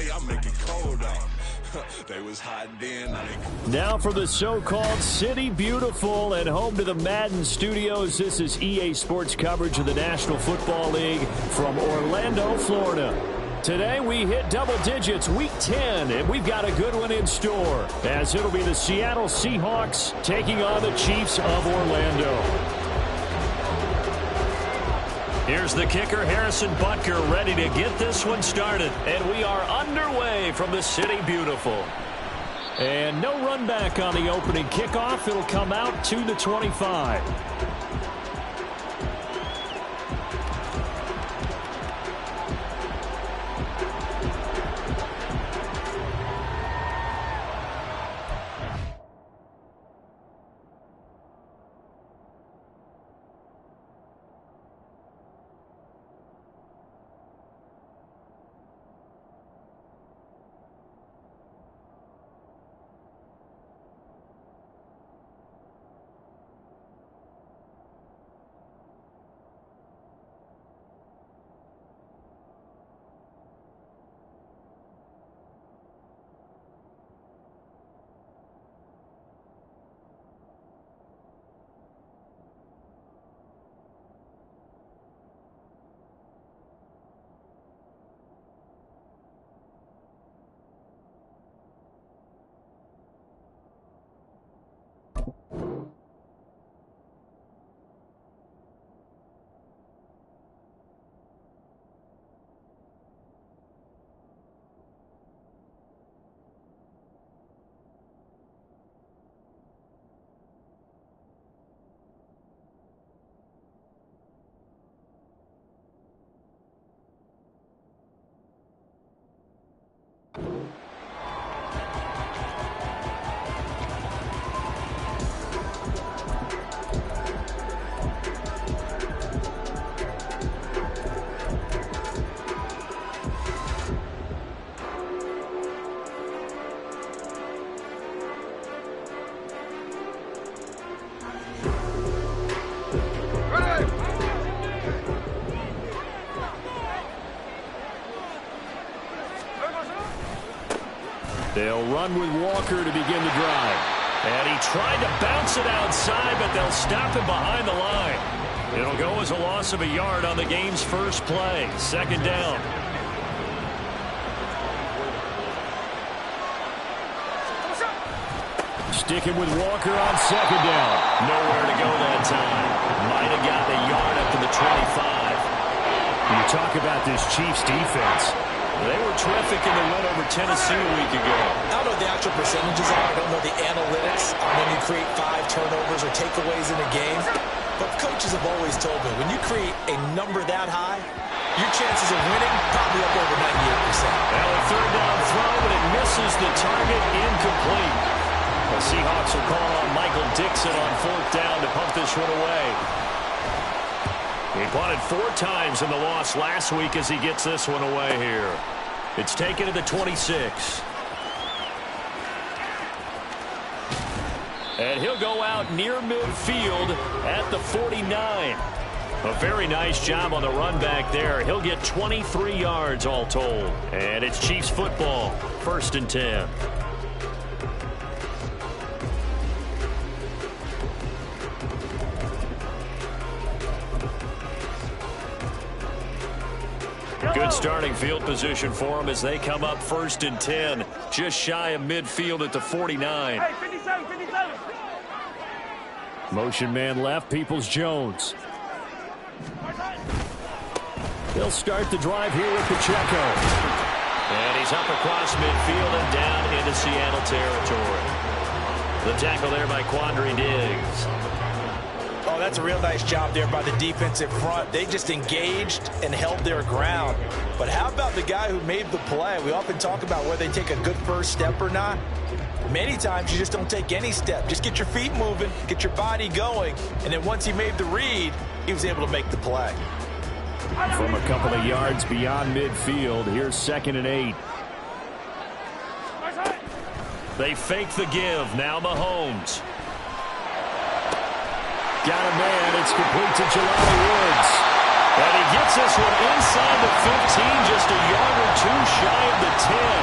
say I make it cold out. They was hot then. Now for the so-called City Beautiful and home to the Madden Studios. This is EA Sports coverage of the National Football League from Orlando, Florida. Today we hit double digits, week 10, and we've got a good one in store, as it'll be the Seattle Seahawks taking on the Chiefs of Orlando. Here's the kicker, Harrison Butker, ready to get this one started. And we are underway from the City Beautiful. And no run back on the opening kickoff. It'll come out to the 25. They'll run with Walker to begin the drive. And he tried to bounce it outside, but they'll stop him behind the line. It'll go as a loss of a yard on the game's first play. Second down. Sticking with Walker on second down. Nowhere to go that time. Might have gotten a yard up to the 25. You talk about this Chiefs defense. They were terrific in the win over Tennessee a week ago. I don't know what the actual percentages are. I don't know the analytics on when you create 5 turnovers or takeaways in a game. But coaches have always told me, when you create a number that high, your chances of winning probably up over 98%. Well, a third down throw, but it misses the target, incomplete. The Seahawks will call on Michael Dixon on fourth down to pump this one away. He punted 4 times in the loss last week as he gets this one away here. It's taken to the 26. And he'll go out near midfield at the 49. A very nice job on the run back there. He'll get 23 yards all told. And it's Chiefs football, 1st and 10. Good starting field position for them as they come up 1st and 10, just shy of midfield at the 49. Hey, 57, 57. Motion man left, Peoples-Jones. He'll start the drive here with Pacheco. And he's up across midfield and down into Seattle territory. The tackle there by Quandre Diggs. Oh, that's a real nice job there by the defensive front. They just engaged and held their ground. But how about the guy who made the play? We often talk about whether they take a good first step or not. Many times you just don't take any step. Just get your feet moving, get your body going, and then once he made the read, he was able to make the play. From a couple of yards beyond midfield, here's 2nd and 8. They fake the give. Now Mahomes. Got a man. It's complete to Jelani Woods. And he gets this one inside the 15, just a yard or 2 shy of the 10.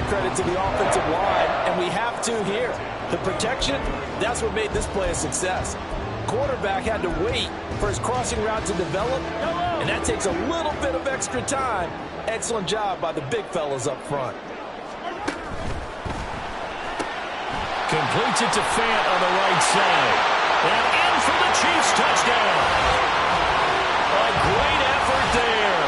credit to the offensive line, and we have to here. The protection, that's what made this play a success. Quarterback had to wait for his crossing route to develop, and that takes a little bit of extra time. Excellent job by the big fellas up front. Completes it to Fant on the right side. And in for the Chiefs touchdown. A great effort there.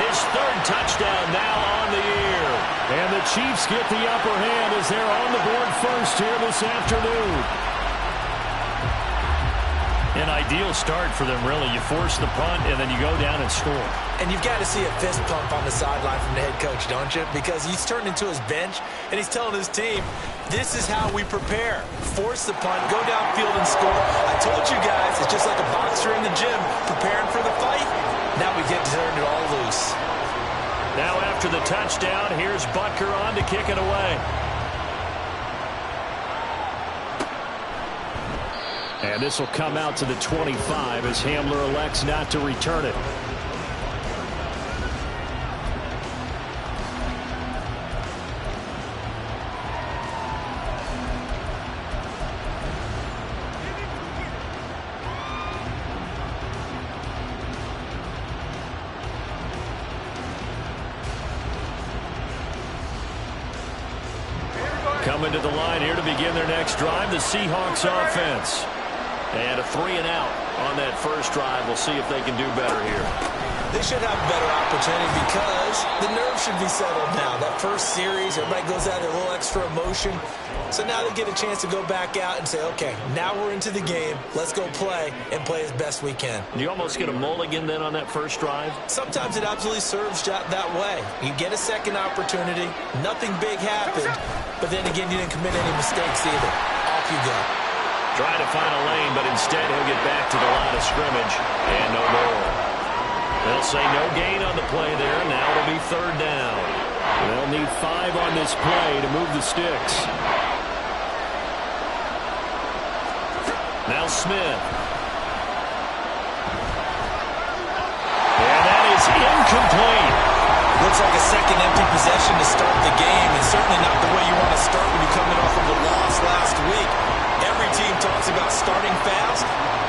His third touchdown now on the year. And the Chiefs get the upper hand as they're on the board first here this afternoon. An ideal start for them, really. You force the punt, and then you go down and score. And you've got to see a fist pump on the sideline from the head coach, don't you? Because he's turned into his bench, and he's telling his team, this is how we prepare. Force the punt, go downfield and score. I told you guys, it's just like a boxer in the gym preparing for the fight. Now we get to turn it all loose. Now after the touchdown, here's Butker on to kick it away. And this will come out to the 25 as Hamler elects not to return it. Coming to the line here to begin their next drive, the Seahawks offense. And a 3-and-out on that first drive. We'll see if they can do better here. They should have a better opportunity because the nerves should be settled now. That first series, everybody goes out there, a little extra emotion. So now they get a chance to go back out and say, okay, now we're into the game. Let's go play and play as best we can. You almost get a mulligan then on that first drive? Sometimes it absolutely serves that way. You get a second opportunity. Nothing big happened. But then again, you didn't commit any mistakes either. Off you go. Trying to find a lane, but instead he'll get back to the line of scrimmage. And no more. They'll say no gain on the play there. Now it'll be third down. They'll need 5 on this play to move the sticks. Now Smith. And that is incomplete. Looks like a second empty possession to start the game, and certainly not the way you want to start when you're coming off of a loss last week. Every team talks about starting fast.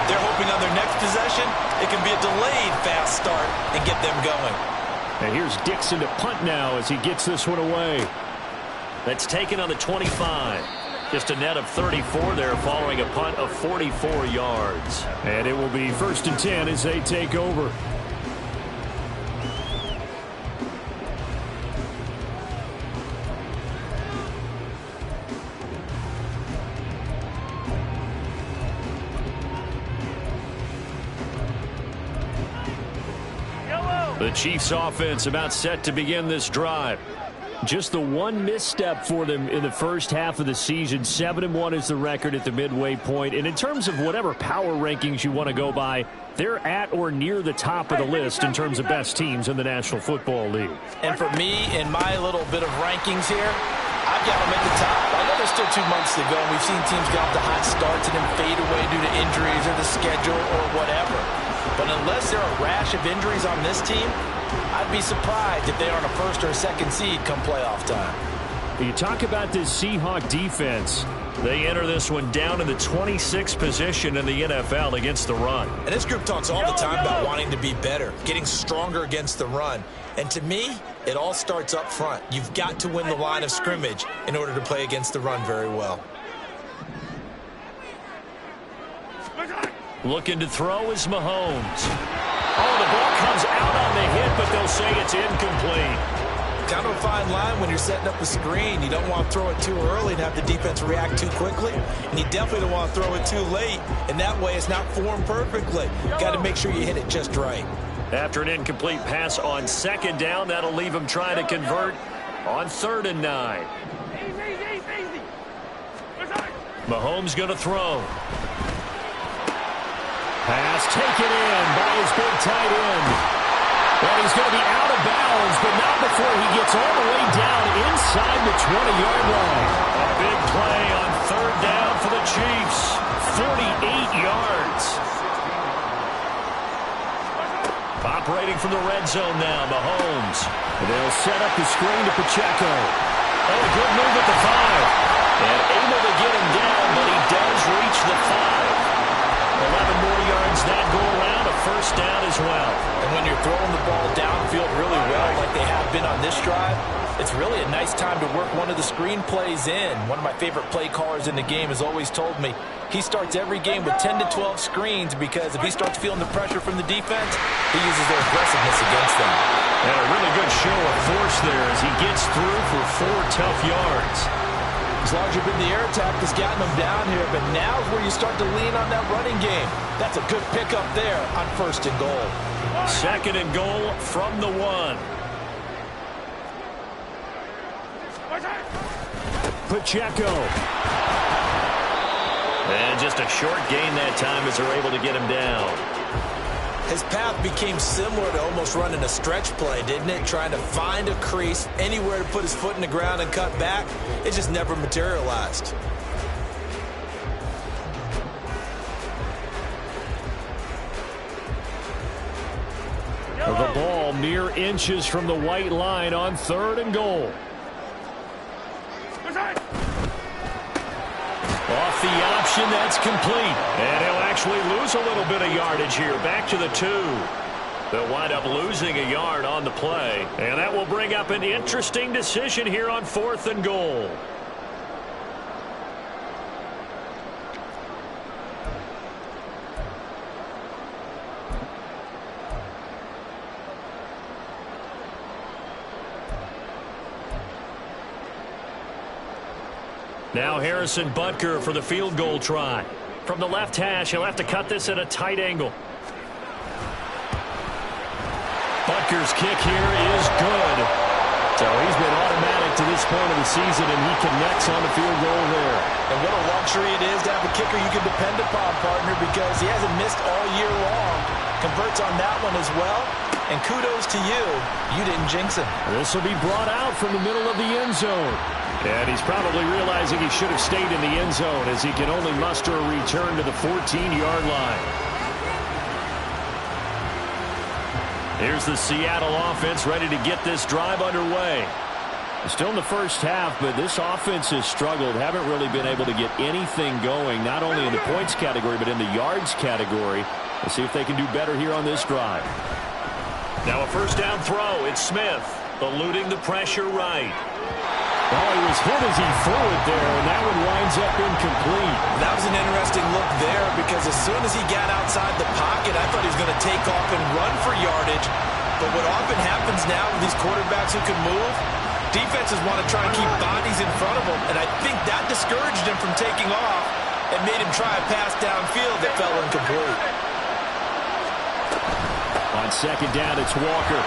They're hoping on their next possession, it can be a delayed fast start and get them going. And here's Dixon to punt now as he gets this one away. That's taken on the 25. Just a net of 34 there following a punt of 44 yards. And it will be 1st and 10 as they take over. The Chiefs offense about set to begin this drive. Just the one misstep for them in the first half of the season. 7-1 is the record at the midway point. And in terms of whatever power rankings you want to go by, they're at or near the top of the list in terms of best teams in the National Football League. And for me, in my little bit of rankings here, I've got them at the top. I know there's still 2 months to go, and we've seen teams get off to hot starts and then fade away due to injuries or the schedule or whatever. But unless there are a rash of injuries on this team, I'd be surprised if they aren't a 1st or 2nd seed come playoff time. You talk about this Seahawk defense. They enter this one down in the 26th position in the NFL against the run. And this group talks all the time about wanting to be better, getting stronger against the run. And to me, it all starts up front. You've got to win the line of scrimmage in order to play against the run very well. Looking to throw is Mahomes. Oh, the ball comes out on the hit, but they'll say it's incomplete. Kind of a fine line when you're setting up a screen. You don't want to throw it too early and have the defense react too quickly. And you definitely don't want to throw it too late. And that way it's not formed perfectly. Got to make sure you hit it just right. After an incomplete pass on 2nd down, that'll leave him trying to convert on 3rd and 9. Mahomes going to throw. Pass taken in by his big tight end. And he's going to be out of bounds, but not before he gets all the way down inside the 20-yard line. A big play on 3rd down for the Chiefs. 48 yards. Operating from the red zone now, Mahomes. They'll set up the screen to Pacheco. Oh, good move at the 5. And able to get him down, but he does reach the 5. 11 more yards that go around, a first down as well. And when you're throwing the ball downfield really well like they have been on this drive, it's really a nice time to work one of the screen plays in. One of my favorite play callers in the game has always told me he starts every game with 10 to 12 screens because if he starts feeling the pressure from the defense, he uses their aggressiveness against them. And a really good show of force there as he gets through for 4 tough yards. As long as you've been the air attack that's gotten them down here, but now is where you start to lean on that running game. That's a good pickup there on 1st and goal. 2nd and goal from the 1. Pacheco. And just a short gain that time as they're able to get him down. His path became similar to almost running a stretch play, didn't it? Trying to find a crease, anywhere to put his foot in the ground and cut back. It just never materialized. The ball mere inches from the white line on 3rd and goal. Off the option, that's complete. And he'll actually lose a little bit of yardage here. Back to the 2. They'll wind up losing a yard on the play. And that will bring up an interesting decision here on 4th and goal. Now Harrison Butker for the field goal try. From the left hash, he'll have to cut this at a tight angle. Butker's kick here is good. So he's been automatic to this point of the season, and he connects on the field goal there. And what a luxury it is to have a kicker you can depend upon, partner, because he hasn't missed all year long. Converts on that one as well. And kudos to you. You didn't jinx him. This will be brought out from the middle of the end zone. And he's probably realizing he should have stayed in the end zone as he can only muster a return to the 14-yard line. Here's the Seattle offense ready to get this drive underway. Still in the first half, but this offense has struggled. Haven't really been able to get anything going, not only in the points category, but in the yards category. Let's see if they can do better here on this drive. Now a first down throw. It's Smith eluding the pressure right. Well, he was hit as he threw it there, and that one winds up incomplete. That was an interesting look there because as soon as he got outside the pocket, I thought he was going to take off and run for yardage. But what often happens now with these quarterbacks who can move, defenses want to try and keep bodies in front of them, and I think that discouraged him from taking off and made him try a pass downfield that fell incomplete. On 2nd down, it's Walker.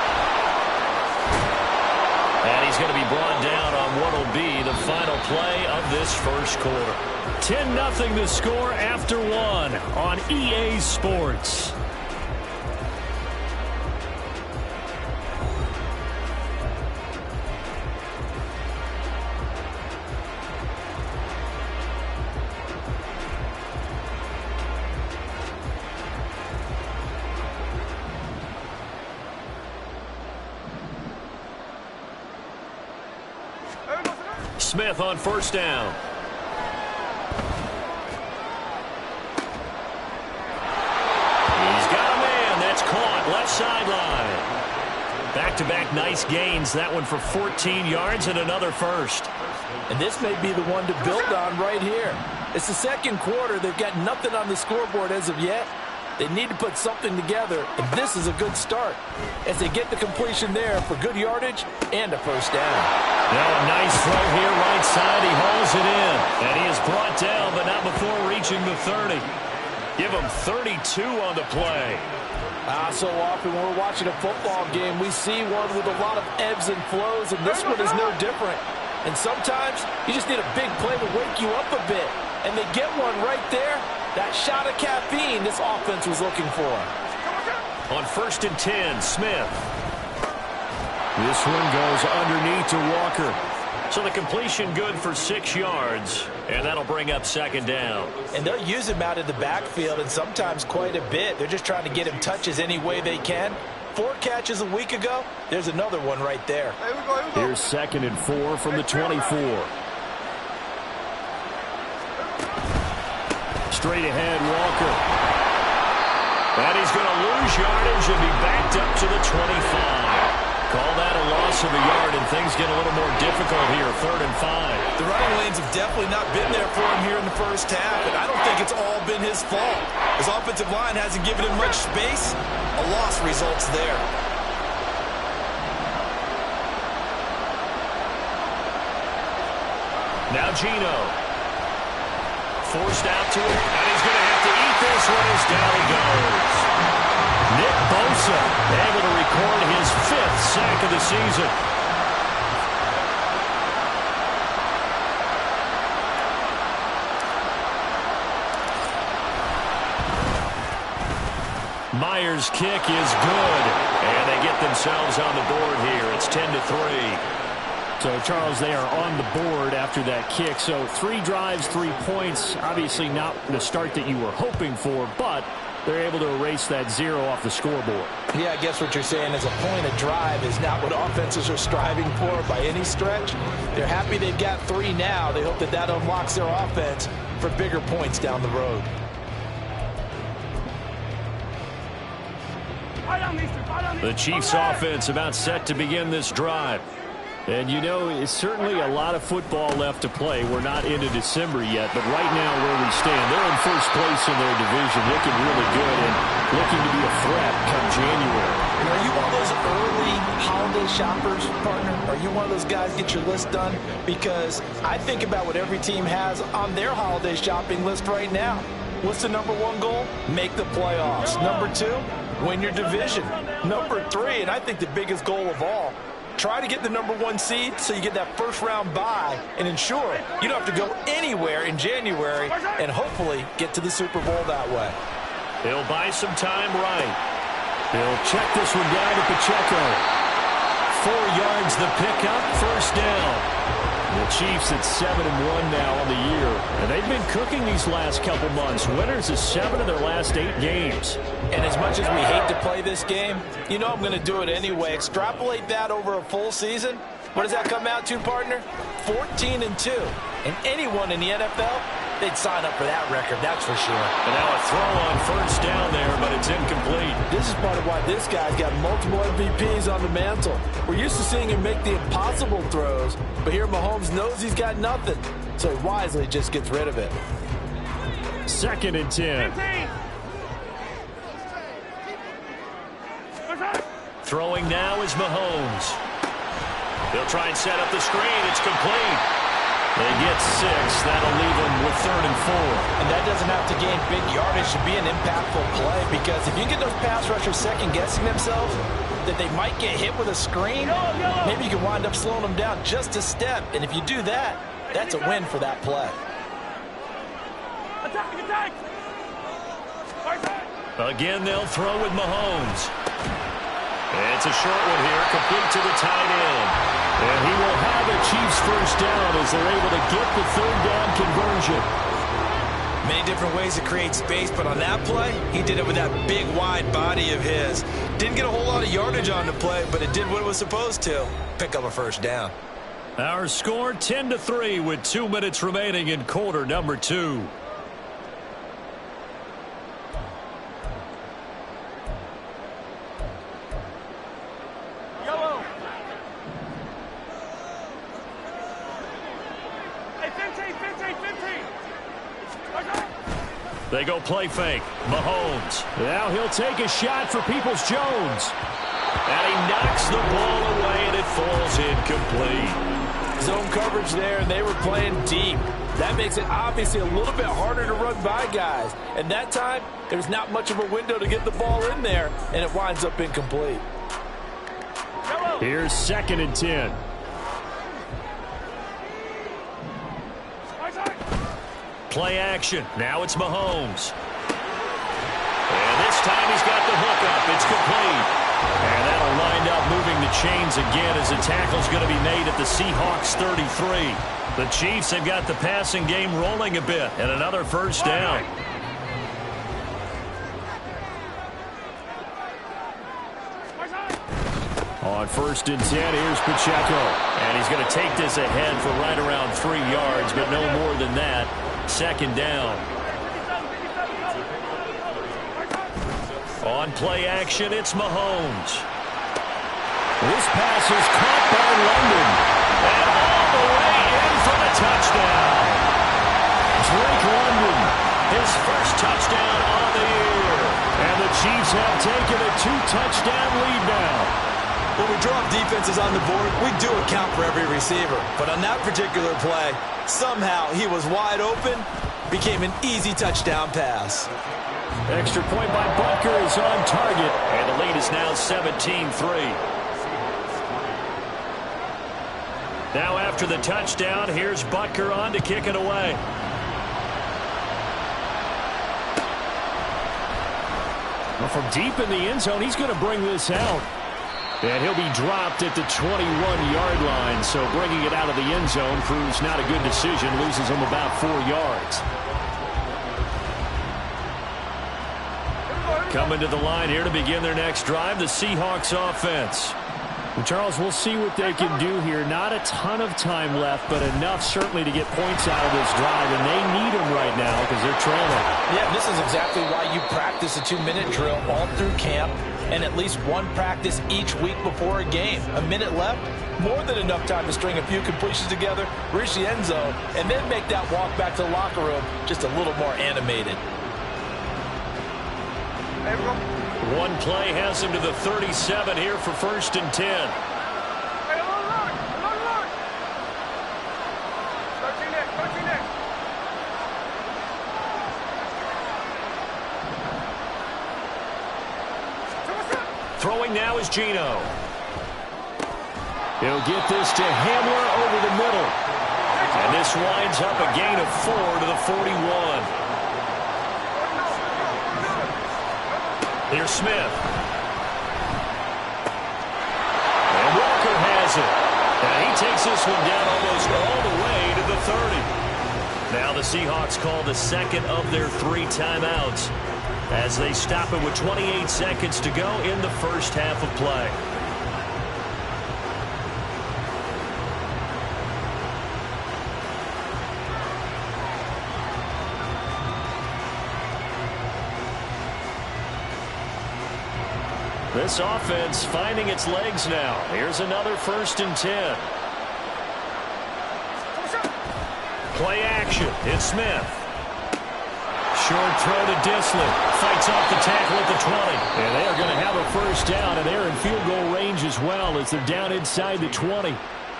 And he's going to be brought down on what will be the final play of this first quarter. 10-0 the score after 1 on EA Sports. Smith on first down. He's got a man. That's caught. Left sideline. Back-to-back nice gains. That one for 14 yards and another first. And this may be the one to build on right here. It's the second quarter. They've got nothing on the scoreboard as of yet. They need to put something together, and this is a good start as they get the completion there for good yardage and a first down. Now a nice throw here right side. He hauls it in, and he is brought down, but not before reaching the 30. Give him 32 on the play. So often when we're watching a football game, we see one with a lot of ebbs and flows, and this one is no different. And sometimes you just need a big play to wake you up a bit, and they get one right there. That shot of caffeine this offense was looking for. On 1st and 10, Smith. This one goes underneath to Walker. So the completion good for 6 yards, and that'll bring up 2nd down. And they'll use him out of the backfield, and sometimes quite a bit. They're just trying to get him touches any way they can. 4 catches a week ago. There's another one right there. Here's 2nd and 4 from the 24. Straight ahead, Walker. And he's going to lose yardage and be backed up to the 25. Call that a loss of a yard, and things get a little more difficult here, 3rd and 5. The running lanes have definitely not been there for him here in the first half, and I don't think it's all been his fault. His offensive line hasn't given him much space. A loss results there. Now Geno. Forced out to him, and he's going to have to eat this one as down he goes. Nick Bosa able to record his 5th sack of the season. Myers' kick is good, and they get themselves on the board here. It's 10-3. So, Charles, they are on the board after that kick. So 3 drives, 3 points. Obviously not the start that you were hoping for, but they're able to erase that 0 off the scoreboard. Yeah, I guess what you're saying is a point of drive is not what offenses are striving for by any stretch. They're happy they've got 3 now. They hope that that unlocks their offense for bigger points down the road. The Chiefs' offense about set to begin this drive. And, you know, it's certainly a lot of football left to play. We're not into December yet, but right now where we stand, they're in first place in their division, looking really good and looking to be a threat come January. And are you one of those early holiday shoppers, partner? Are you one of those guys get your list done? Because I think about what every team has on their holiday shopping list right now. What's the number 1 goal? Make the playoffs. Number 2, win your division. Number 3, and I think the biggest goal of all, try to get the number 1 seed so you get that first-round bye and ensure you don't have to go anywhere in January and hopefully get to the Super Bowl that way. He'll buy some time right. He'll check this one down to Pacheco. 4 yards the pickup, first down. The Chiefs at 7-1 now on the year. And they've been cooking these last couple months. Winners of 7 of their last 8 games. And as much as we hate to play this game, you know I'm going to do it anyway. Extrapolate that over a full season. What does that come out to, partner? 14-2. And anyone in the NFL, they'd sign up for that record, that's for sure. And now a throw on first down there, but it's incomplete. This is part of why this guy's got multiple MVPs on the mantle. We're used to seeing him make the impossible throws, but here Mahomes knows he's got nothing, so he wisely just gets rid of it. 2nd and 10. 15. Throwing now is Mahomes. They'll try and set up the screen. It's complete. They get 6. That'll leave them with 3rd and 4. And that doesn't have to gain big yardage to be an impactful play, because if you get those pass rushers second-guessing themselves that they might get hit with a screen, maybe you can wind up slowing them down just a step. And if you do that, that's a win for that play. Attack! Again, they'll throw with Mahomes. And it's a short one here, complete to the tight end. And he will have a Chiefs first down as they're able to get the 3rd down conversion. Many different ways to create space, but on that play, he did it with that big, wide body of his. Didn't get a whole lot of yardage on the play, but it did what it was supposed to. Pick up a first down. Our score 10-3 with 2 minutes remaining in quarter number 2. Yellow. Hey, 15. They go play fake. Mahomes. Now he'll take a shot for Peoples-Jones. And he knocks the ball away, and it falls incomplete. Zone coverage there, and they were playing deep. That makes it obviously a little bit harder to run by guys. And that time, there's not much of a window to get the ball in there, and it winds up incomplete. Here's 2nd and 10. Play action. Now it's Mahomes. And this time he's got the hook up. It's complete. And that'll wind up moving the chains again as the tackle's going to be made at the Seahawks 33. The Chiefs have got the passing game rolling a bit, and another first down. On 1st and 10, here's Pacheco. And he's going to take this ahead for right around 3 yards, but no more than that. 2nd down. On play action, it's Mahomes. This pass is caught by London. And all the way in for the touchdown. Drake London, his first touchdown on the year. And the Chiefs have taken a 2-touchdown lead now. When we draw up defenses on the board, we do account for every receiver. But on that particular play, somehow he was wide open, became an easy touchdown pass. Extra point by Butker is on target, and the lead is now 17-3. Now after the touchdown, here's Butker on to kick it away. Well, from deep in the end zone, he's going to bring this out. And he'll be dropped at the 21-yard line, so bringing it out of the end zone proves not a good decision, loses him about 4 yards. Coming to the line here to begin their next drive, the Seahawks offense. And Charles, we'll see what they can do here. Not a ton of time left, but enough certainly to get points out of this drive, and they need them right now because they're trailing. Yeah, this is exactly why you practice a 2-minute drill all through camp and at least one practice each week before a game. A minute left, more than enough time to string a few completions together, reach the end zone, and then make that walk back to the locker room just a little more animated. One play has him to the 37 here for 1st and 10. Throwing now is Geno. He'll get this to Hamler over the middle. And this winds up a gain of 4 to the 41. Here's Smith. And Walker has it. And he takes this one down almost all the way to the 30. Now the Seahawks call the second of their 3 timeouts as they stop it with 28 seconds to go in the first half of play. This offense finding its legs now. Here's another 1st and 10. Play action. It's Smith. Short throw to Disley. Fights off the tackle at the 20. And they are going to have a 1st down, and they're in field goal range as well as they're down inside the 20.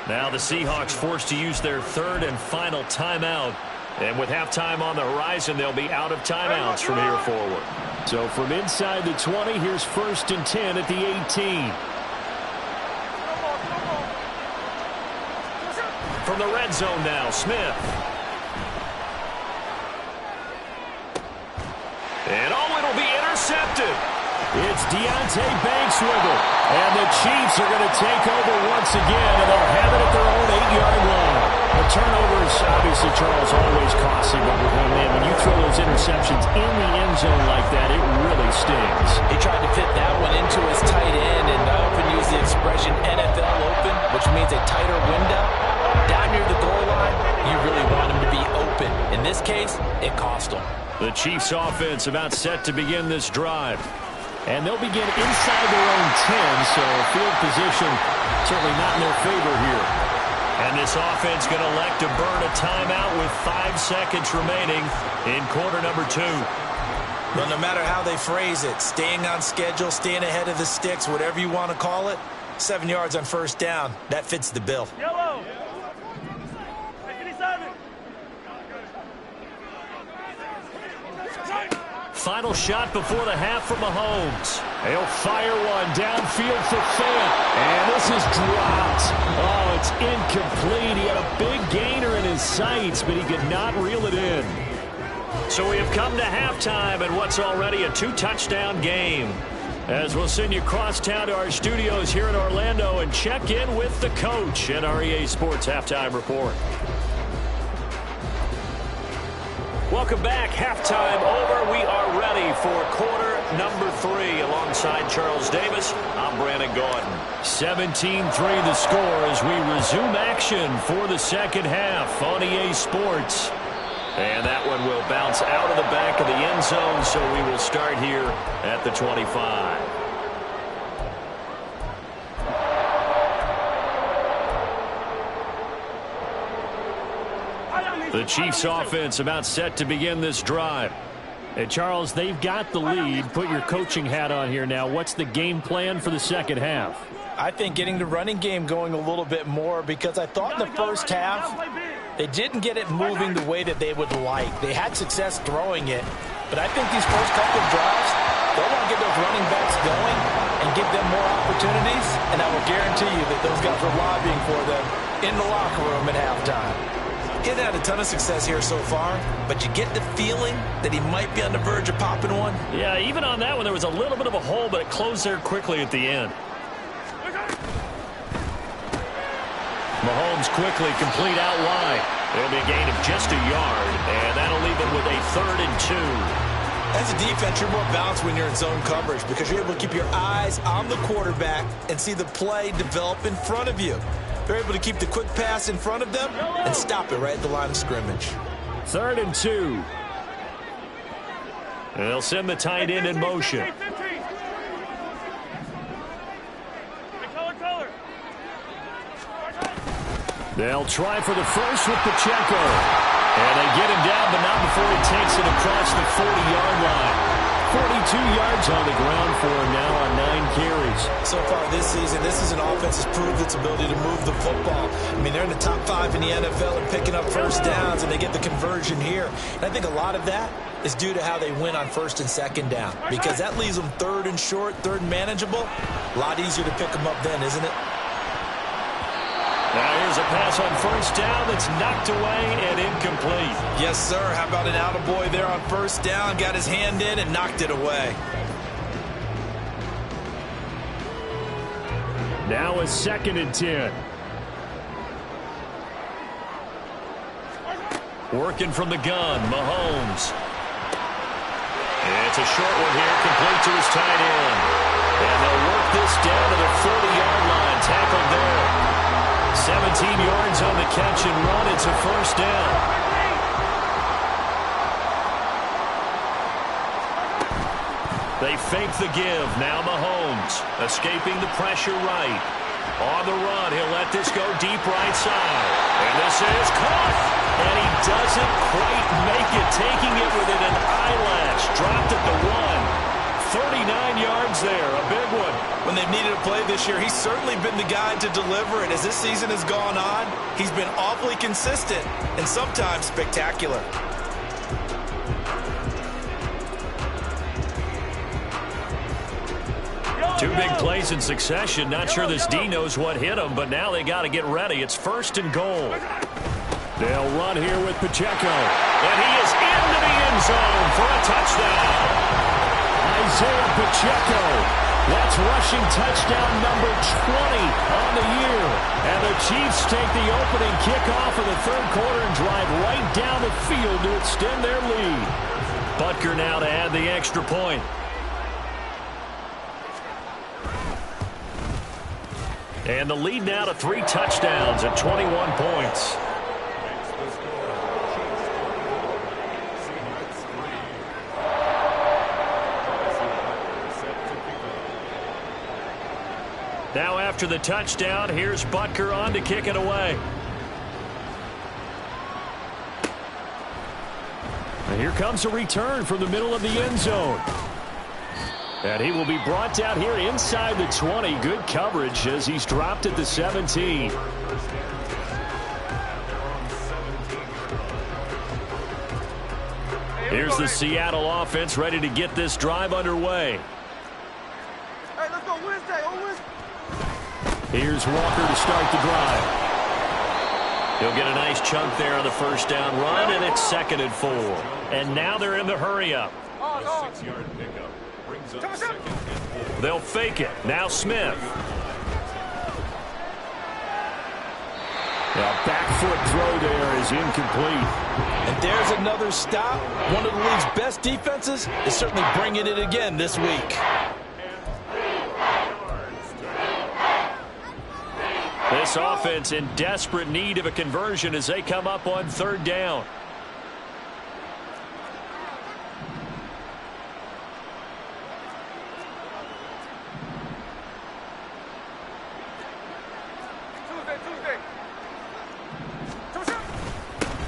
Now the Seahawks forced to use their 3rd and final timeout. And with halftime on the horizon, they'll be out of timeouts from here forward. So from inside the 20, here's 1st and 10 at the 18. From the red zone now, Smith. And it'll be intercepted. It's Deonte Banks with it. And the Chiefs are going to take over once again, and they'll have it at their own 8-yard line. The turnovers, obviously, Charles, always costly, but when you throw those interceptions in the end zone like that, it really stings. He tried to fit that one into his tight end, and I often use the expression NFL open, which means a tighter window. Down near the goal line, you really want him to be open. In this case, it cost him. The Chiefs offense about set to begin this drive. And they'll begin inside their own 10, so field position certainly not in their favor here. And this offense going to elect to burn a timeout with 5 seconds remaining in quarter number 2. Well, no matter how they phrase it, staying on schedule, staying ahead of the sticks, whatever you want to call it, 7 yards on 1st down, that fits the bill. Yellow. Final shot before the half from Mahomes. He'll fire one downfield for Fant. And this is dropped. Oh, it's incomplete. He had a big gainer in his sights, but he could not reel it in. So we have come to halftime in what's already a 2-touchdown game. As we'll send you across town to our studios here in Orlando and check in with the coach at our EA Sports Halftime Report. Welcome back. Halftime over. We are ready for quarter number 3. Alongside Charles Davis, I'm Brandon Gaudin. 17-3 the score as we resume action for the second half on EA Sports. And that one will bounce out of the back of the end zone, so we will start here at the 25. The Chiefs offense about set to begin this drive. And Charles, they've got the lead. Put your coaching hat on here now. What's the game plan for the second half? I think getting the running game going a little bit more, because I thought in the first half they didn't get it moving the way that they would like. They had success throwing it, but I think these first couple of drives, they want to get those running backs going and give them more opportunities, and I will guarantee you that those guys were lobbying for them in the locker room at halftime. He's had a ton of success here so far, but you get the feeling that he might be on the verge of popping one. Yeah, even on that one, there was a little bit of a hole, but it closed there quickly at the end. Mahomes quickly complete out wide. It'll be a gain of just a yard, and that'll leave it with a 3rd and 2. As a defense, you're more balanced when you're in zone coverage because you're able to keep your eyes on the quarterback and see the play develop in front of you. They're able to keep the quick pass in front of them and stop it right at the line of scrimmage. 3rd and 2. And they'll send the tight end in motion. They'll try for the first with Pacheco. And they get him down, but not before he takes it across the 40-yard line. 42 yards on the ground for him now on 9 carries. So far this season, this is an offense that's proved its ability to move the football. I mean, they're in the top 5 in the NFL and picking up first downs, and they get the conversion here. And I think a lot of that is due to how they win on 1st and 2nd down, because that leaves them 3rd and short, 3rd and manageable. A lot easier to pick them up then, isn't it? Now here's a pass on 1st down that's knocked away and incomplete. Yes, sir. How about an attaboy there on 1st down? Got his hand in and knocked it away. Now a 2nd and 10. Working from the gun, Mahomes. It's a short one here, complete to his tight end. And they'll work this down to the 40-yard line, tackled there. 17 yards on the catch and run. It's a 1st down. They fake the give. Now Mahomes escaping the pressure right. On the run, he'll let this go deep right side. And this is caught. And he doesn't quite make it, taking it within an eyelash. Dropped at the 1. 39 yards there, a big one. When they've needed a play this year, he's certainly been the guy to deliver it. As this season has gone on, he's been awfully consistent and sometimes spectacular. Two big plays in succession. Not sure this D knows what hit him, but now they got to get ready. It's 1st and goal. They'll run here with Pacheco. And he is into the end zone for a touchdown. Isaiah Pacheco. That's rushing touchdown number 20 on the year. And the Chiefs take the opening kickoff of the 3rd quarter and drive right down the field to extend their lead. Butker now to add the extra point. And the lead now to 3 touchdowns at 21 points. Now after the touchdown, here's Butker on to kick it away. And here comes a return from the middle of the end zone. And he will be brought down here inside the 20. Good coverage as he's dropped at the 17. Here's the Seattle offense ready to get this drive underway. Hey, let's go Wednesday. On Wednesday. Here's Walker to start the drive. He'll get a nice chunk there on the 1st down run, and it's 2nd and 4. And now they're in the hurry-up. A 6-yard pickup brings up 2nd and 4. They'll fake it. Now Smith. Back foot throw there is incomplete. And there's another stop. One of the league's best defenses is certainly bringing it again this week. This offense in desperate need of a conversion as they come up on third down.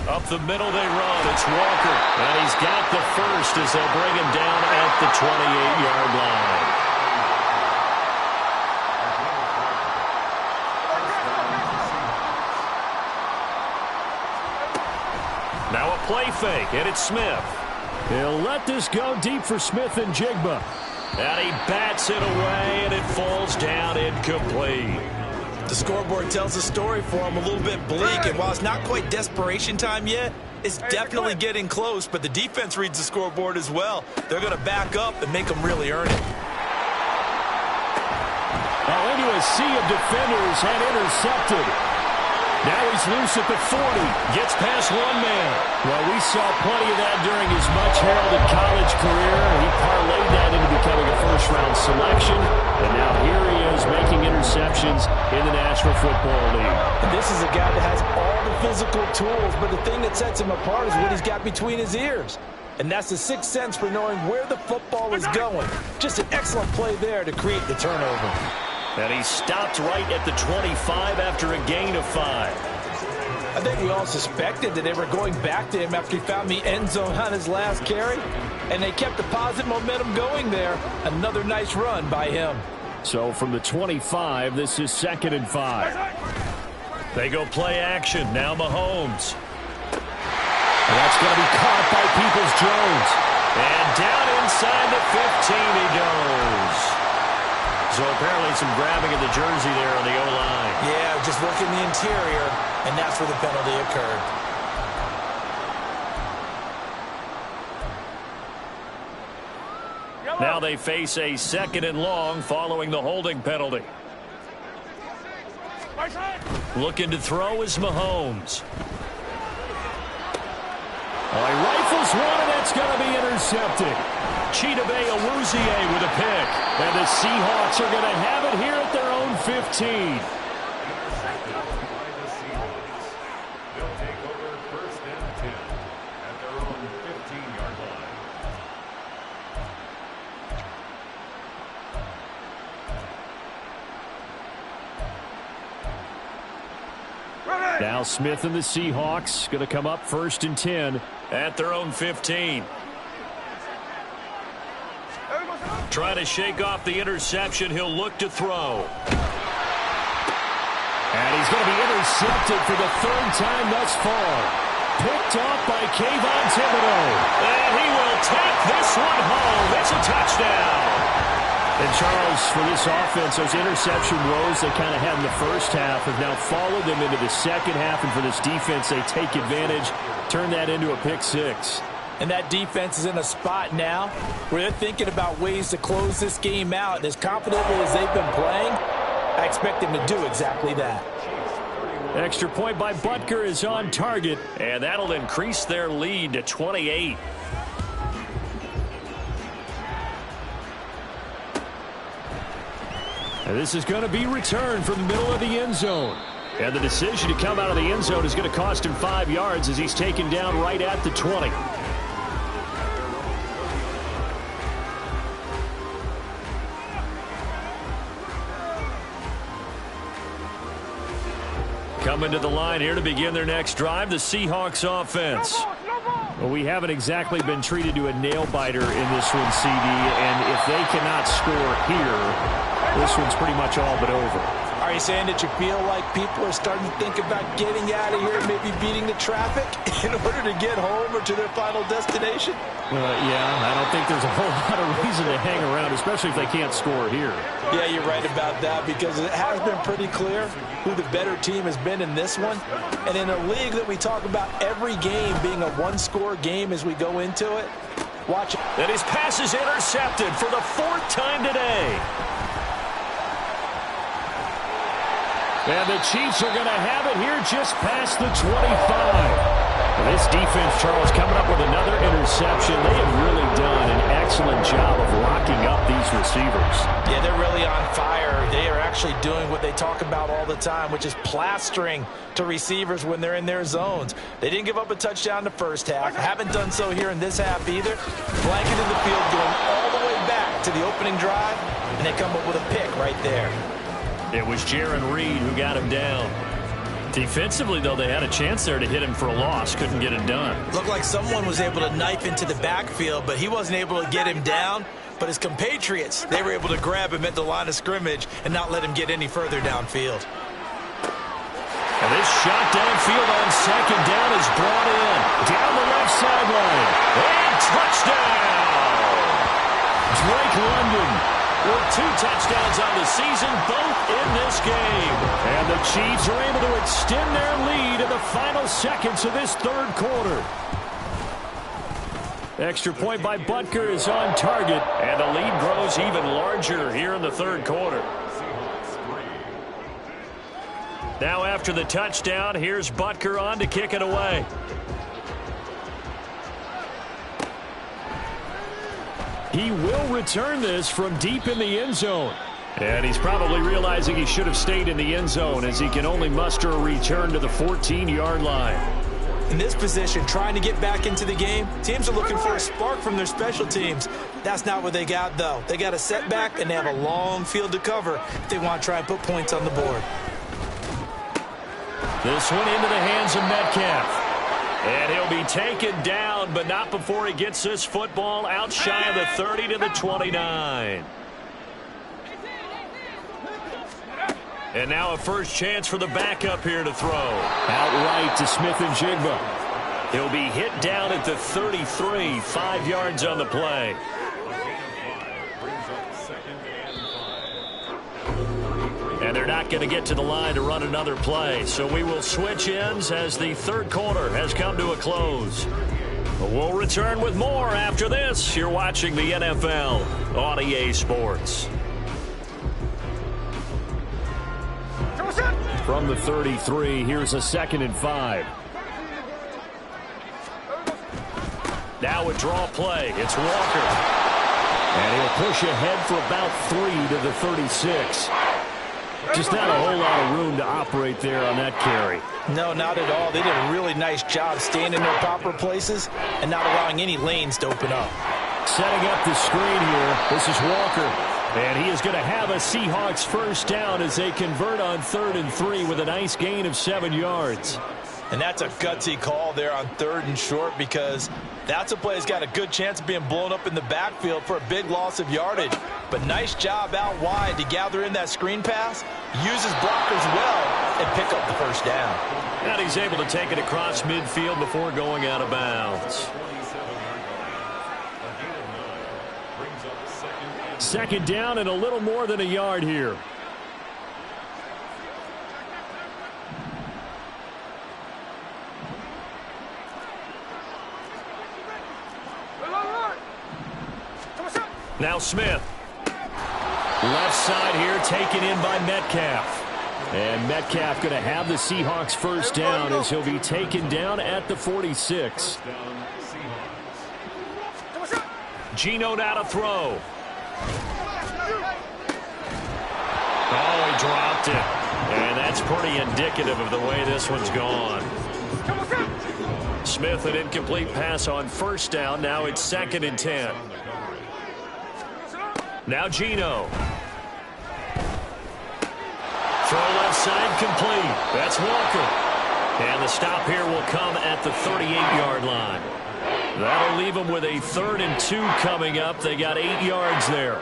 Up the middle they run. It's Walker. And he's got the first as they'll bring him down at the 28-yard line. Now a play fake, and it's Smith. He'll let this go deep for Smith and Jigba. And he bats it away, and it falls down incomplete. The scoreboard tells the story for him, a little bit bleak, and while it's not quite desperation time yet, it's definitely getting close, but the defense reads the scoreboard as well. They're going to back up and make them really earn it. Oh, into a sea of defenders and intercepted. Now he's loose at the 40. Gets past one man. Well, we saw plenty of that during his much-heralded college career. He parlayed that into becoming a first-round selection. And now here he is making interceptions in the National Football League. And this is a guy that has all the physical tools, but the thing that sets him apart is what he's got between his ears. And that's the sixth sense for knowing where the football is going. Just an excellent play there to create the turnover. And he stopped right at the 25 after a gain of 5. I think we all suspected that they were going back to him after he found the end zone on his last carry. And they kept the positive momentum going there. Another nice run by him. So from the 25, this is 2nd and 5. They go play action. Now Mahomes. And that's going to be caught by Peoples-Jones. And down inside the 15 he goes. So apparently some grabbing of the jersey there on the O-line. Yeah, just working the interior, and that's where the penalty occurred. Now they face a 2nd and long following the holding penalty. Looking to throw is Mahomes. Oh, he rifles one, and that's going to be intercepted. Chidobe Awuzie with a pick. And the Seahawks are going to have it here at their own 15. They'll take over 1st and 10 at their own 15-yard line. Now Smith and the Seahawks going to come up 1st and 10 at their own 15. Trying to shake off the interception. He'll look to throw. And he's going to be intercepted for the 3rd time thus far. Picked off by Kayvon Thibodeaux. And he will take this one home. It's a touchdown. And Charles, for this offense, those interception woes they kind of had in the first half have now followed them into the second half. And for this defense, they take advantage, turn that into a pick 6. And that defense is in a spot now where they're thinking about ways to close this game out. And as confidently as they've been playing, I expect them to do exactly that. Extra point by Butker is on target, and that'll increase their lead to 28. And this is going to be returned from the middle of the end zone. And the decision to come out of the end zone is going to cost him 5 yards as he's taken down right at the 20. Coming to the line here to begin their next drive, the Seahawks offense. Well, we haven't exactly been treated to a nail-biter in this one, CD, and if they cannot score here, this one's pretty much all but over. Are you saying that you feel like people are starting to think about getting out of here, maybe beating the traffic in order to get home or to their final destination? Yeah, I don't think there's a whole lot of reason to hang around, especially if they can't score here. Yeah, you're right about that because it has been pretty clear who the better team has been in this one. And in a league that we talk about every game being a one-score game as we go into it, watch it. And his pass is intercepted for the 4th time today. And the Chiefs are going to have it here just past the 25. This defense, Charles, coming up with another interception. They have really done an excellent job of locking up these receivers. Yeah, they're really on fire. They are actually doing what they talk about all the time, which is plastering to receivers when they're in their zones. They didn't give up a touchdown in the first half. Haven't done so here in this half either. Blanketed the field, going all the way back to the opening drive, and they come up with a pick right there. It was Jaron Reed who got him down. Defensively, though, they had a chance there to hit him for a loss. Couldn't get it done. Looked like someone was able to knife into the backfield, but he wasn't able to get him down. But his compatriots, they were able to grab him at the line of scrimmage and not let him get any further downfield. And this shot downfield on second down is brought in. Down the left sideline. And touchdown! Drake London with 2 touchdowns on the season, both in this game. And the Chiefs are able to extend their lead in the final seconds of this third quarter. Extra point by Butker is on target, and the lead grows even larger here in the third quarter. Now after the touchdown, here's Butker on to kick it away. He will return this from deep in the end zone. And he's probably realizing he should have stayed in the end zone as he can only muster a return to the 14-yard line. In this position, trying to get back into the game, teams are looking for a spark from their special teams. That's not what they got, though. They got a setback, and they have a long field to cover if they want to try and put points on the board. This one into the hands of Metcalf. And he'll be taken down, but not before he gets this football out shy of the 30 to the 29. And now a first chance for the backup here to throw. Outright to Smith-Njigba. He'll be hit down at the 33, 5 yards on the play. And they're not going to get to the line to run another play. So we will switch ends as the third quarter has come to a close. We'll return with more after this. You're watching the NFL on EA Sports. From the 33, here's a 2nd and 5. Now a draw play. It's Walker. And he'll push ahead for about 3 to the 36. Just not a whole lot of room to operate there on that carry. No, not at all. They did a really nice job staying in their proper places and not allowing any lanes to open up. Setting up the screen here. This is Walker. And he is going to have a Seahawks first down as they convert on 3rd and 3 with a nice gain of 7 yards. And that's a gutsy call there on 3rd and short, because that's a play that's got a good chance of being blown up in the backfield for a big loss of yardage. But nice job out wide to gather in that screen pass, use his blockers well, and pick up the first down. And he's able to take it across midfield before going out of bounds. 2nd down and a little more than a yard here. Now Smith. Left side here taken in by Metcalf. And Metcalf going to have the Seahawks first down as he'll be taken down at the 46. Geno now to throw. Oh, he dropped it. And that's pretty indicative of the way this one's gone. Smith, an incomplete pass on first down. Now it's 2nd and 10. Now Geno. Throw left side complete. That's Walker. And the stop here will come at the 38-yard line. That'll leave them with a 3rd and 2 coming up. They got 8 yards there.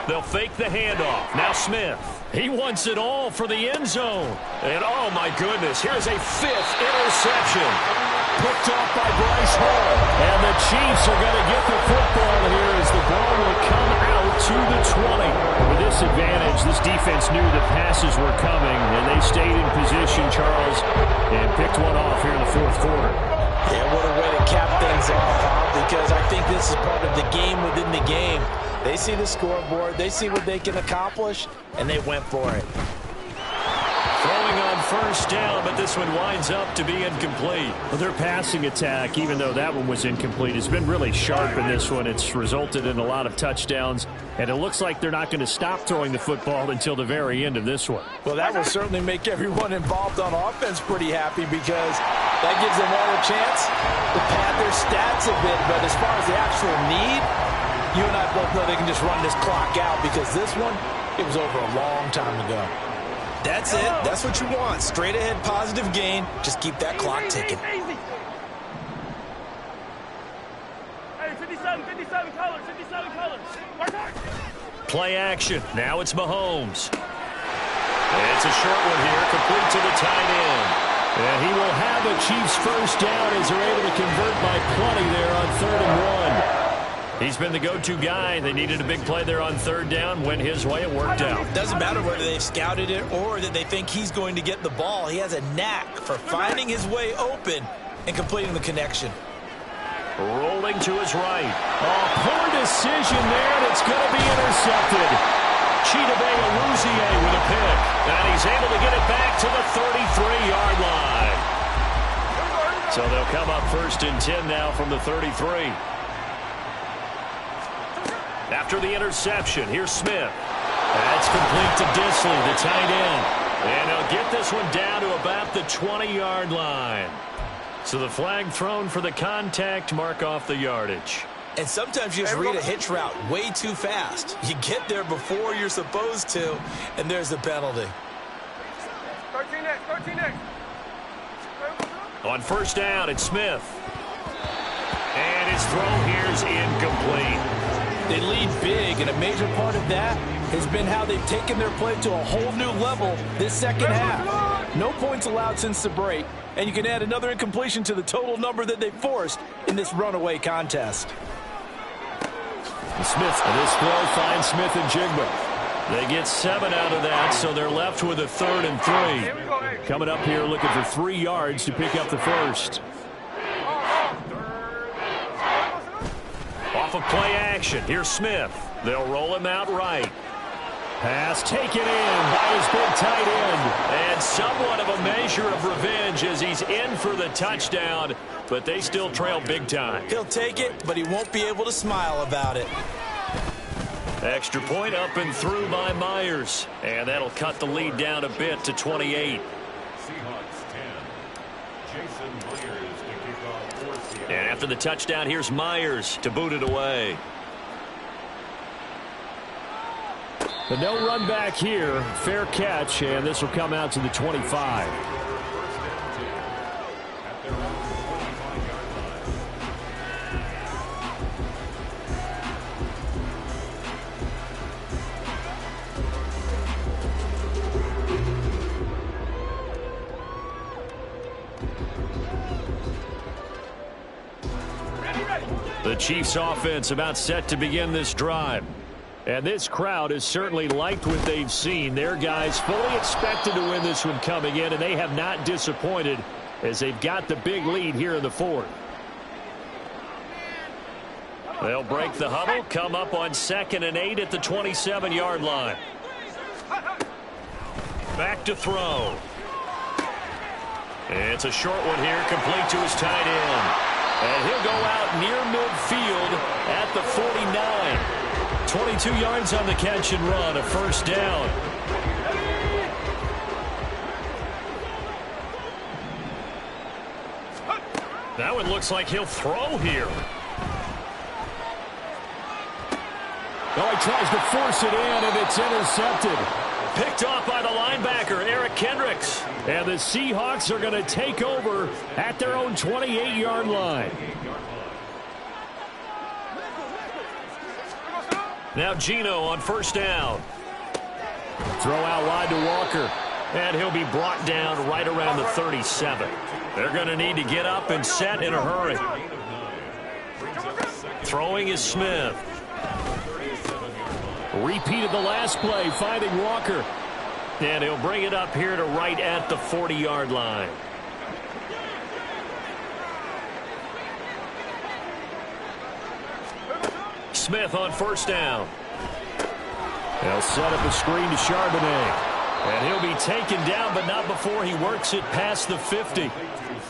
They'll fake the handoff. Now Smith. He wants it all for the end zone. And oh my goodness, here's a 5th interception. Picked off by Bryce Hall. And the Chiefs are going to get the football here as the ball will come out to the 20. With this advantage, this defense knew the passes were coming, and they stayed in position, Charles, and picked one off here in the 4th quarter. Yeah, what a way to cap things off, huh? Because I think this is part of the game within the game. They see the scoreboard, they see what they can accomplish, and they went for it. Throwing on first down, but this one winds up to be incomplete. Well, their passing attack, even though that one was incomplete, has been really sharp in this one. It's resulted in a lot of touchdowns, and it looks like they're not going to stop throwing the football until the very end of this one. Well, that will certainly make everyone involved on offense pretty happy because that gives them all a chance to pad their stats a bit. But as far as the actual need, you and I both know they can just run this clock out because this one, it was over a long time ago. That's it. That's what you want. Straight ahead, positive gain. Just keep that clock ticking. Hey, 57 colors, 57 colors. Play action. Now it's Mahomes. It's a short one here, complete to the tight end. And he will have a Chiefs first down as they're able to convert by plenty there on 3rd and 1. He's been the go-to guy. They needed a big play there on 3rd down. Went his way. It worked out. Doesn't matter whether they've scouted it or that they think he's going to get the ball. He has a knack for finding his way open and completing the connection. Rolling to his right. Oh, poor decision there, and it's going to be intercepted. Chidobe Awuzie with a pick. And he's able to get it back to the 33-yard line. So they'll come up 1st and 10 now from the 33. After the interception, here's Smith. That's complete to Disley, the tight end. And they'll get this one down to about the 20-yard line. So the flag thrown for the contact, mark off the yardage. And sometimes you just read a hitch route way too fast. You get there before you're supposed to, and there's the penalty. 13 next. On first down, it's Smith. And his throw here's incomplete. They lead big, and a major part of that has been how they've taken their play to a whole new level this second half. No points allowed since the break, and you can add another incompletion to the total number that they forced in this runaway contest. Smith, and this throw finds Smith and Jigba. They get 7 out of that, so they're left with a 3rd and 3. Coming up here looking for 3 yards to pick up the first. Off of play action, here's Smith. They'll roll him out right. Pass taken in by his big tight end. And somewhat of a measure of revenge as he's in for the touchdown, but they still trail big time. He'll take it, but he won't be able to smile about it. Extra point up and through by Myers. And that'll cut the lead down a bit to 28. And after the touchdown, here's Myers to boot it away. The no run back here. Fair catch, and this will come out to the 25. The Chiefs offense about set to begin this drive. And this crowd has certainly liked what they've seen. Their guys fully expected to win this one coming in, and they have not disappointed as they've got the big lead here in the 4th. They'll break the huddle, come up on 2nd and 8 at the 27-yard line. Back to throw. It's a short one here, complete to his tight end. And he'll go out near midfield at the 49. 22 yards on the catch and run, a first down. That one looks like he'll throw here. Oh, he tries to force it in, and it's intercepted. Picked off by the linebacker, Eric Kendricks. And the Seahawks are going to take over at their own 28-yard line. Now Geno on first down. Throw out wide to Walker. And he'll be brought down right around the 37. They're going to need to get up and set in a hurry. Throwing is Smith. Repeated the last play, finding Walker. And he'll bring it up here to right at the 40-yard line. Smith on first down. They'll set up a screen to Charbonnet. And he'll be taken down, but not before he works it past the 50.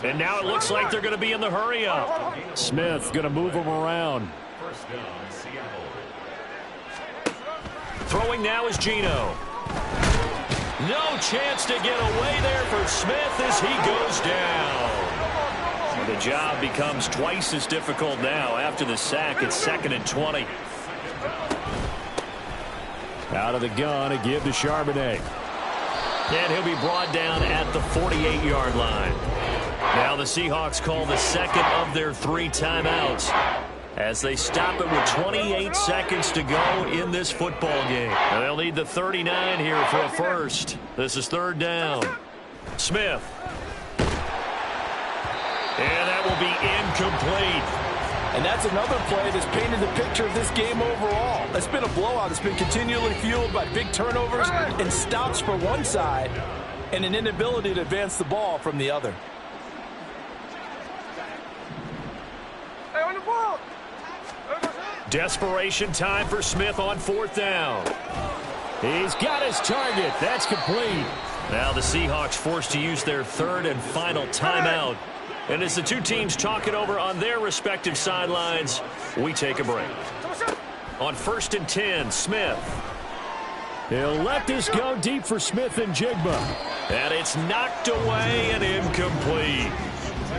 And now it looks like they're going to be in the hurry up. Smith going to move him around. First down, Seattle. Throwing now is Geno. No chance to get away there for Smith as he goes down. The job becomes twice as difficult now after the sack. It's 2nd and 20. Out of the gun, a give to Charbonnet. And he'll be brought down at the 48-yard line. Now the Seahawks call the second of their 3 timeouts as they stop it with 28 seconds to go in this football game. And they'll need the 39 here for a first. This is 3rd down. Smith. And that will be incomplete. And that's another play that's painted the picture of this game overall. It's been a blowout. It's been continually fueled by big turnovers and stops for one side and an inability to advance the ball from the other. Desperation time for Smith on 4th down. He's got his target. That's complete. Now the Seahawks forced to use their 3rd and final timeout. And as the two teams talk it over on their respective sidelines, we take a break. On 1st and 10, Smith. He'll let this go deep for Smith and Jigba. And it's knocked away and incomplete.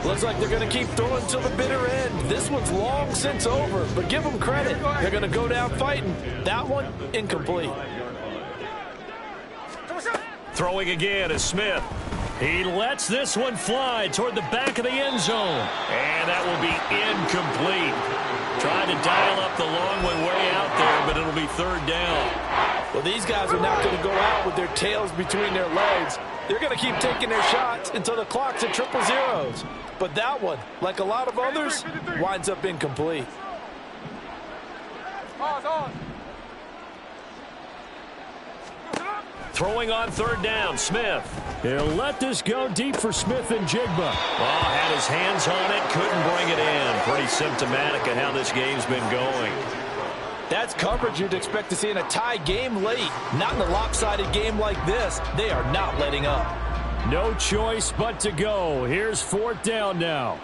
Looks like they're going to keep throwing till the bitter end. This one's long since over, but give them credit. They're going to go down fighting. That one, incomplete. Throwing again is Smith. He lets this one fly toward the back of the end zone. And that will be incomplete. Trying to dial up the long one way out there, but it'll be 3rd down. Well, these guys are not going to go out with their tails between their legs. They're going to keep taking their shots until the clock's at 000. But that one, like a lot of others, winds up incomplete. Throwing on 3rd down, Smith. He'll let this go deep for Smith and Jigba. Oh, had his hands on it, couldn't bring it in. Pretty symptomatic of how this game's been going. That's coverage you'd expect to see in a tie game late. Not in a lopsided game like this. They are not letting up. No choice but to go. Here's 4th down now.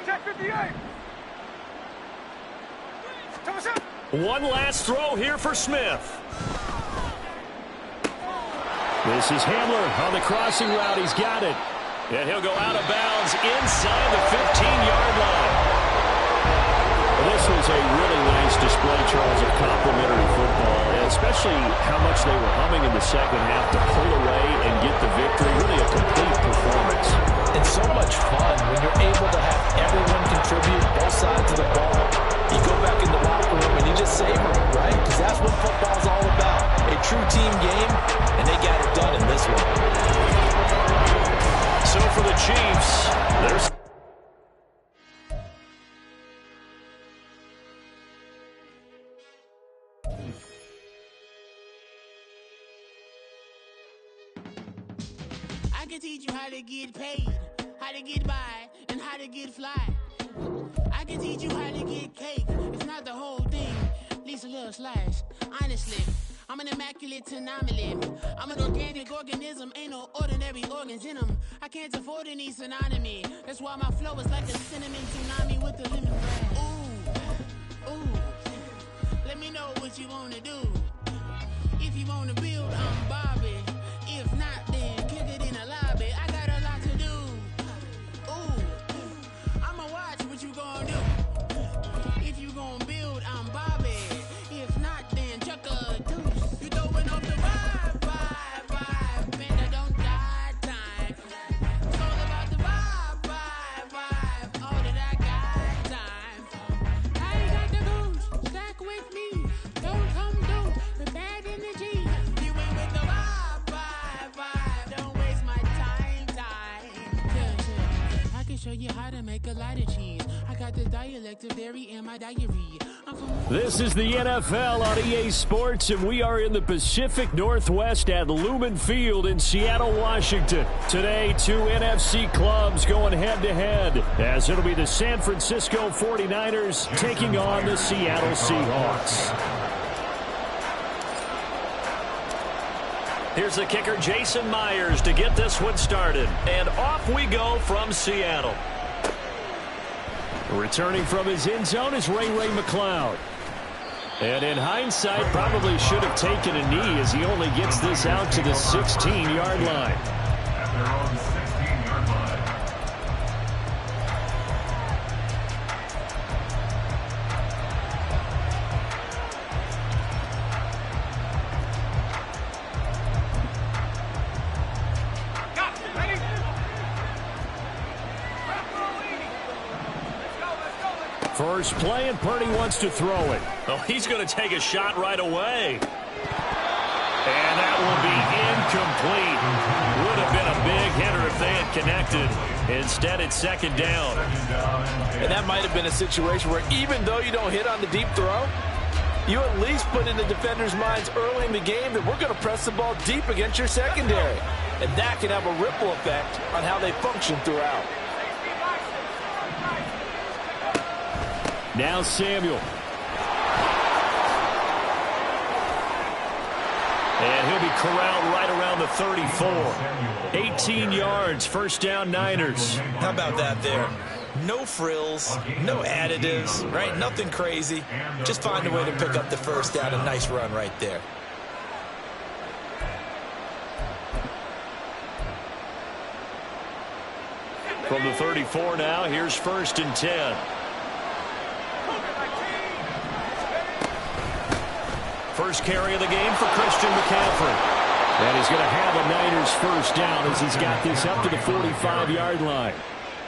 Check 58. One last throw here for Smith. This is Hamler on the crossing route. He's got it. And he'll go out of bounds inside the 15-yard line. This was a really nice display, Charles, of complimentary football, and especially how much they were humming in the second half to pull away and get the victory. Really a complete performance. And so much fun when you're able to have everyone contribute both sides of the ball. You go back in the locker room and you just savor it, right? Because that's what football's all about. A true team game, and they got it done in this one. So for the Chiefs, there's... I can teach you how to get paid, how to get by, and how to get fly. I can teach you how to get cake. It's not the whole thing, at least a little slice. Honestly, I'm an immaculate anomaly. I'm an organic organism, ain't no ordinary organs in them. I can't afford any synonymy. That's why my flow is like a cinnamon tsunami with the lemongrass. Ooh, ooh, let me know what you wanna do. If you wanna build, I'm Bobby. If not, then kick it in the lobby. I got a lot to do. Ooh, I'ma watch what you gonna do. If you gonna build, I'm Bobby. If not, then chuck a deuce. You throwing off the vibe. Bender don't die time. It's all about the vibe. All that I got. cheese. I got the dialect of dairy in my diary. I'm from This is the NFL on EA Sports, and we are in the Pacific Northwest at Lumen Field in Seattle, Washington. Today, two NFC clubs going head-to-head, as it'll be the San Francisco 49ers taking on the Seattle Seahawks. Here's the kicker, Jason Myers, to get this one started. And off we go from Seattle. Returning from his end zone is Ray McCloud. And in hindsight, probably should have taken a knee as he only gets this out to the 16-yard line. At their own 16-yard line. First play, and Purdy wants to throw it. Oh, he's going to take a shot right away. And that will be incomplete. Would have been a big hitter if they had connected. Instead, it's second down. And that might have been a situation where even though you don't hit on the deep throw, you at least put in the defender's minds early in the game that we're going to press the ball deep against your secondary. And that can have a ripple effect on how they function throughout. Now Samuel. And he'll be corralled right around the 34. 18 yards, first down Niners. How about that there? No frills, no additives, right? Nothing crazy. Just find a way to pick up the first down. A nice run right there. From the 34 now, here's first and 10. First carry of the game for Christian McCaffrey. And he's going to have a Niners first down as he's got this up to the 45-yard line.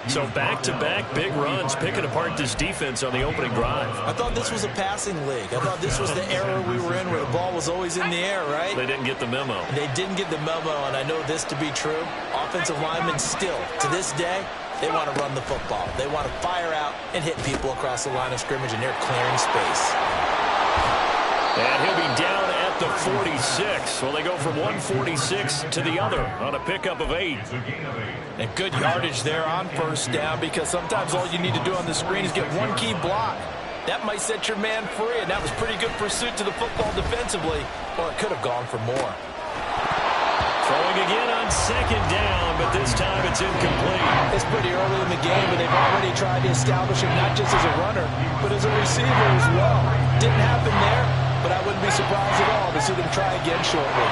So back-to-back big runs, picking apart this defense on the opening drive. I thought this was a passing league. I thought this was the era we were in where the ball was always in the air, right? They didn't get the memo. They didn't get the memo, and I know this to be true. Offensive linemen still, to this day, they want to run the football. They want to fire out and hit people across the line of scrimmage, and they're clearing space. And he'll be down at the 46. Well, they go from 146 to the other on a pickup of 8. And good yardage there on first down, because sometimes all you need to do on the screen is get one key block. That might set your man free, and that was pretty good pursuit to the football defensively, or it could have gone for more. Throwing again on second down, but this time it's incomplete. It's pretty early in the game, but they've already tried to establish him not just as a runner, but as a receiver as well. Didn't happen there, but I wouldn't be surprised at all to see them try again shortly.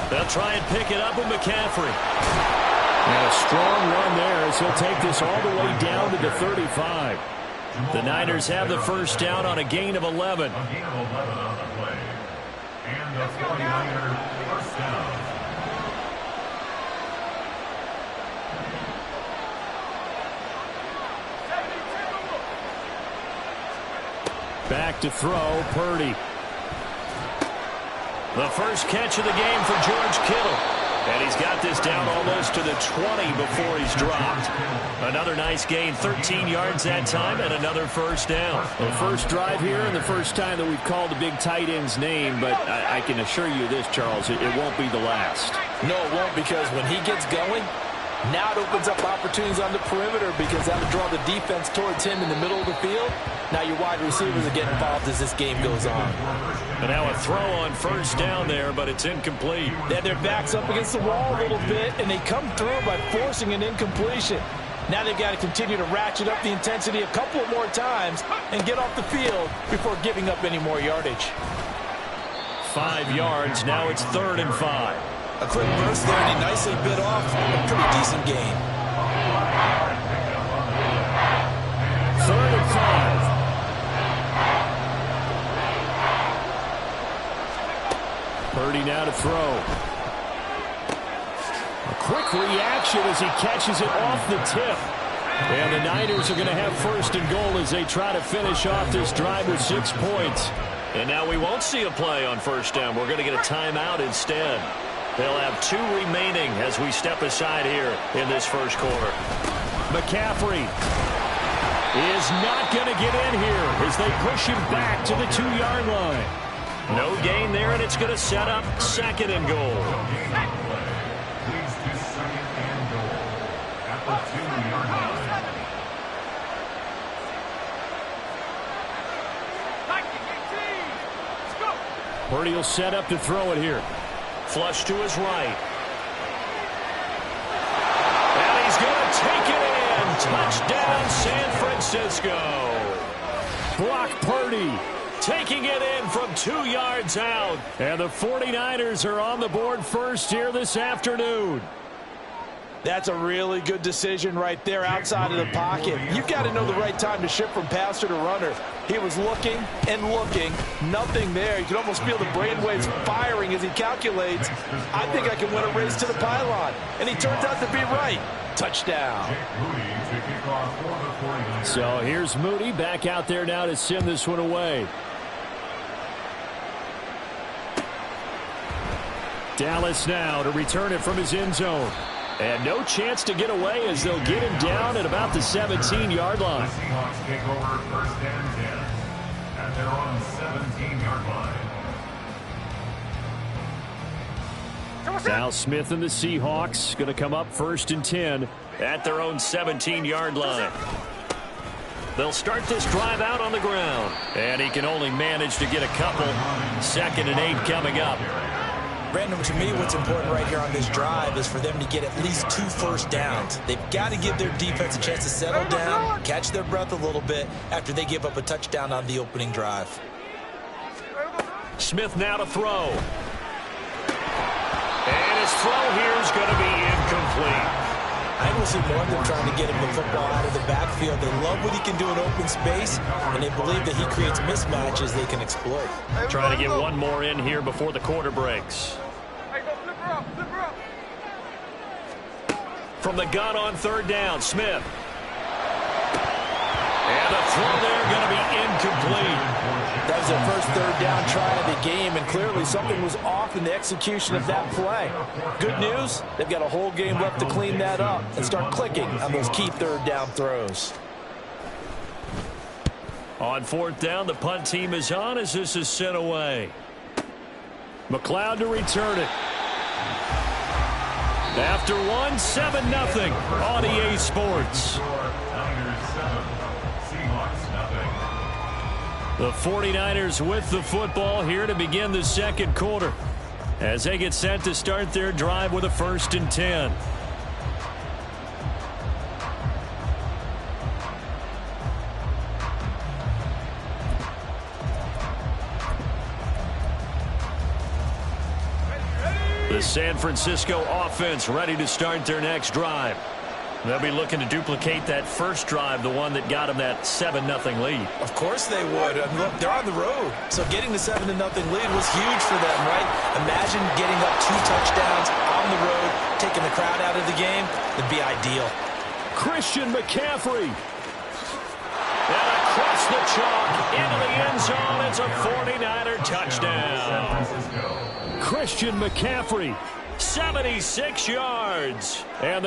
They'll try and pick it up with McCaffrey. And a strong run there as he'll take this all the way down to the 35. The Niners have the first down on a gain of 11. A gain of 11 on the play. And the 49er first down. Back to throw, Purdy. The first catch of the game for George Kittle. And he's got this down almost to the 20 before he's dropped. Another nice gain, 13 yards that time, and another first down. The first drive here and the first time that we've called the big tight end's name, but I can assure you this, Charles, it won't be the last. No, it won't, because when he gets going, now it opens up opportunities on the perimeter, because that'll draw the defense towards him in the middle of the field. Now your wide receivers are getting involved as this game goes on. And now a throw on first down there, but it's incomplete. They have their backs up against the wall a little bit, and they come through by forcing an incompletion. Now they've got to continue to ratchet up the intensity a couple of more times and get off the field before giving up any more yardage. 5 yards, now it's 3rd and 5. A quick burst there, and he nicely bit off a pretty decent gain. 3rd and 5. Purdy now to throw. A quick reaction as he catches it off the tip. And the Niners are going to have first and goal as they try to finish off this drive with 6 points. And now we won't see a play on first down. We're going to get a timeout instead. They'll have 2 remaining as we step aside here in this first quarter. McCaffrey is not going to get in here as they push him back to the 2-yard line. No gain there, and it's going to set up 2nd and goal. Leads to 2nd and goal at the 2-yard line. Purdy will set up to throw it here. Flush to his right. And he's going to take it in. Touchdown, San Francisco. Brock Purdy Taking it in from 2 yards out. And the 49ers are on the board first here this afternoon. That's a really good decision right there outside of the pocket. You've got to know the right time to shift from passer to runner. He was looking and looking. Nothing there. You can almost feel the brainwaves firing as he calculates. I think I can win a race to the pylon. And he turns out to be right. Touchdown. So here's Moody back out there now to send this one away. Dallas now to return it from his end zone. And no chance to get away as they'll get him down at about the 17-yard line. The Seahawks take over 1st and 10 at their own 17-yard line. Now Smith and the Seahawks going to come up 1st and 10 at their own 17-yard line. They'll start this drive out on the ground. And he can only manage to get a couple. 2nd and 8 coming up. Brandon, to me, what's important right here on this drive is for them to get at least 2 first downs. They've got to give their defense a chance to settle down, catch their breath a little bit after they give up a touchdown on the opening drive. Smith now to throw. And his throw here is going to be incomplete. I will see more of them trying to get him the football out of the backfield. They love what he can do in open space, and they believe that he creates mismatches they can exploit. Trying to get one more in here before the quarter breaks. From the gun on 3rd down, Smith. And the throw there going to be incomplete. That was their first 3rd down try of the game, and clearly something was off in the execution of that play. Good news, they've got a whole game left to clean that up and start clicking on those key 3rd down throws. On 4th down, the punt team is on as this is sent away. McLeod to return it. After 7-0 on EA Sports. The 49ers with the football here to begin the 2nd quarter as they get set to start their drive with a 1st and 10. The San Francisco offense ready to start their next drive. They'll be looking to duplicate that first drive, the one that got them that 7-0 lead. Of course they would. I mean, look, they're on the road. So getting the 7-0 lead was huge for them, right? Imagine getting up 2 touchdowns on the road, taking the crowd out of the game. It'd be ideal. Christian McCaffrey. And across the chalk into the end zone. It's a 49er touchdown. Christian McCaffrey. 76 yards. And